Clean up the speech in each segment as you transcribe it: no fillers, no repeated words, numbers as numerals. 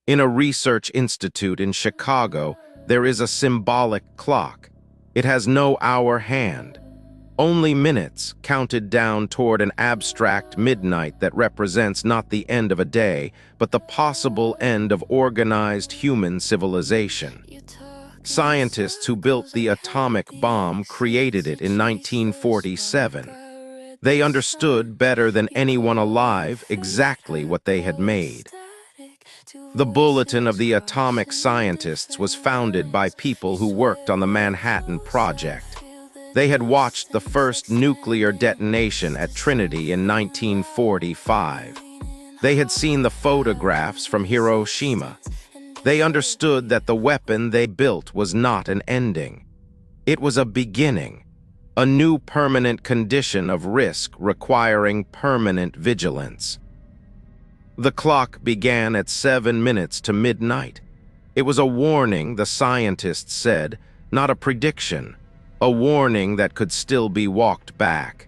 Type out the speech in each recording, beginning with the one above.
In a research institute in Chicago, there is a symbolic clock. It has no hour hand, only minutes counted down toward an abstract midnight that represents not the end of a day, but the possible end of organized human civilization. Scientists who built the atomic bomb created it in 1947. They understood better than anyone alive exactly what they had made. The Bulletin of the Atomic Scientists was founded by people who worked on the Manhattan Project. They had watched the first nuclear detonation at Trinity in 1945. They had seen the photographs from Hiroshima. They understood that the weapon they built was not an ending. It was a beginning, a new permanent condition of risk requiring permanent vigilance. The clock began at 7 minutes to midnight. It was a warning, the scientists said, not a prediction, a warning that could still be walked back.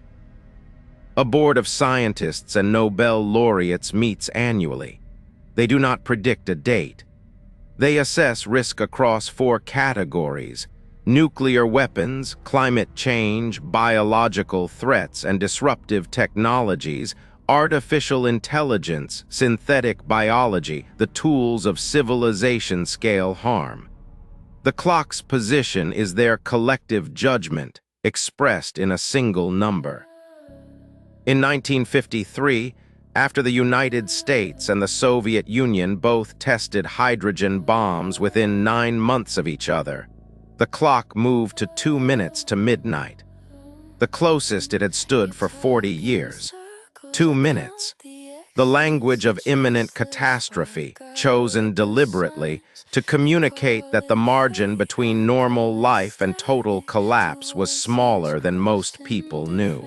A board of scientists and Nobel laureates meets annually. They do not predict a date. They assess risk across 4 categories: nuclear weapons, climate change, biological threats and disruptive technologies, artificial intelligence, synthetic biology, the tools of civilization-scale harm. The clock's position is their collective judgment, expressed in a single number. In 1953, after the United States and the Soviet Union both tested hydrogen bombs within 9 months of each other, the clock moved to 2 minutes to midnight, the closest it had stood for 40 years. 2 minutes. The language of imminent catastrophe, chosen deliberately to communicate that the margin between normal life and total collapse was smaller than most people knew.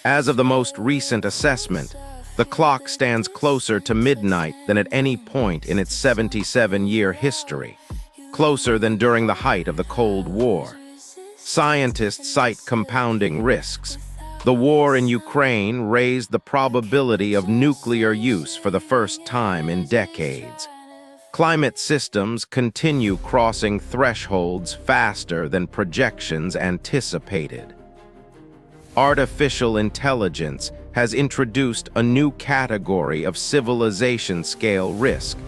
As of the most recent assessment, the clock stands closer to midnight than at any point in its 77-year history, closer than during the height of the Cold War. Scientists cite compounding risks. The war in Ukraine raised the probability of nuclear use for the first time in decades. Climate systems continue crossing thresholds faster than projections anticipated. Artificial intelligence has introduced a new category of civilization-scale risk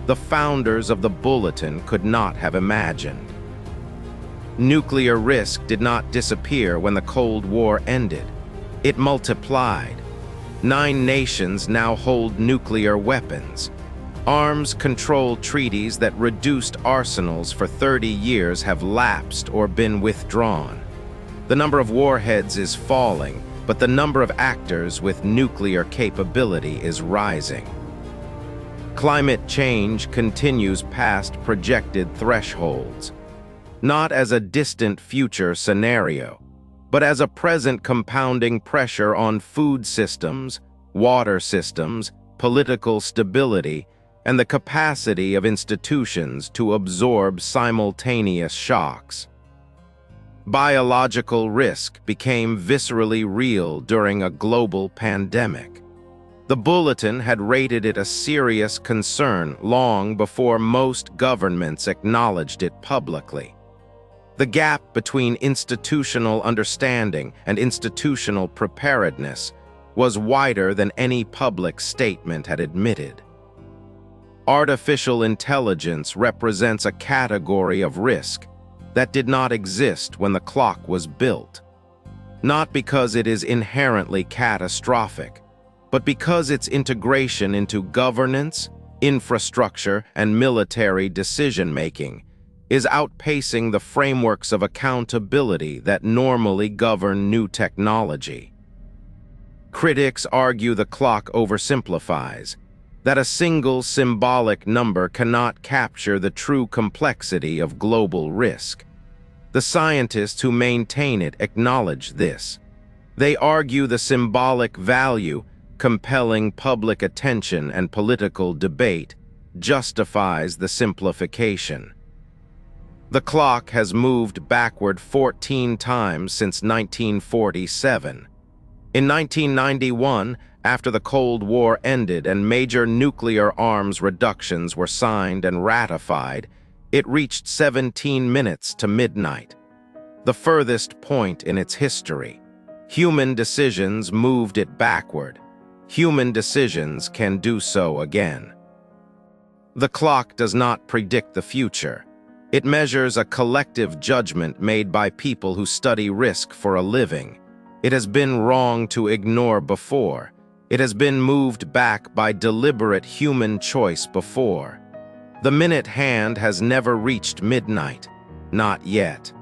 the founders of the Bulletin could not have imagined. Nuclear risk did not disappear when the Cold War ended. It multiplied. 9 nations now hold nuclear weapons. Arms control treaties that reduced arsenals for 30 years have lapsed or been withdrawn. The number of warheads is falling, but the number of actors with nuclear capability is rising. Climate change continues past projected thresholds, not as a distant future scenario, but as a present compounding pressure on food systems, water systems, political stability, and the capacity of institutions to absorb simultaneous shocks. Biological risk became viscerally real during a global pandemic. The Bulletin had rated it a serious concern long before most governments acknowledged it publicly. The gap between institutional understanding and institutional preparedness was wider than any public statement had admitted. Artificial intelligence represents a category of risk that did not exist when the clock was built, not because it is inherently catastrophic, but because its integration into governance, infrastructure, and military decision-making is outpacing the frameworks of accountability that normally govern new technology. Critics argue the clock oversimplifies, that a single symbolic number cannot capture the true complexity of global risk. The scientists who maintain it acknowledge this. They argue the symbolic value, compelling public attention and political debate, justifies the simplification. The clock has moved backward 14 times since 1947. In 1991, after the Cold War ended and major nuclear arms reductions were signed and ratified, it reached 17 minutes to midnight, the furthest point in its history. Human decisions moved it backward. Human decisions can do so again. The clock does not predict the future. It measures a collective judgment made by people who study risk for a living. It has been wrong to ignore before. It has been moved back by deliberate human choice before. The minute hand has never reached midnight. Not yet.